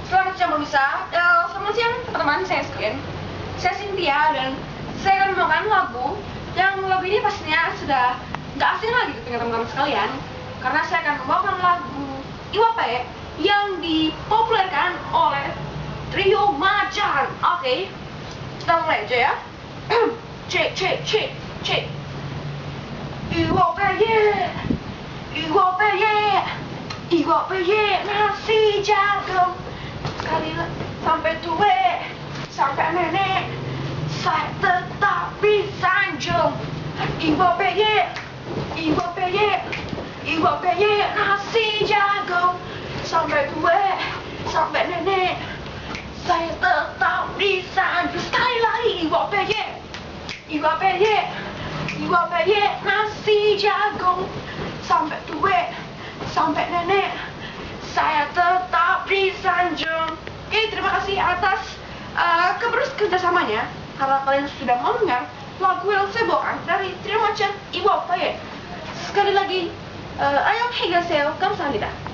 Selamat siang pemirsa, selamat siang teman-teman, saya sekalian. Saya Cynthia dan saya akan membawakan lagu ini pastinya sudah nggak asing lagi ke teman-teman sekalian, karena saya akan membawakan lagu Iwape yang dipopulerkan oleh Trio Macan. Oke, kita mulai aja ya. Cek. Iwape Iwape nasi jagung. Sekali sampai tua, sampai nenek, saya tetap disanjung. Iwape nasi jagung. Sampai tua, sampai nenek, saya tetap disanjung. Sekali lagi Iwape nasi jagung. Sampai tua, sampai nenek, saya tetap disanjung. Oke, terima kasih atas kerjasamanya, karena kalian sudah mau dengar lagu yang saya bawakan dari Trio Macan Iwape. Sekali lagi, annyeonghaseyo, 감사합니다.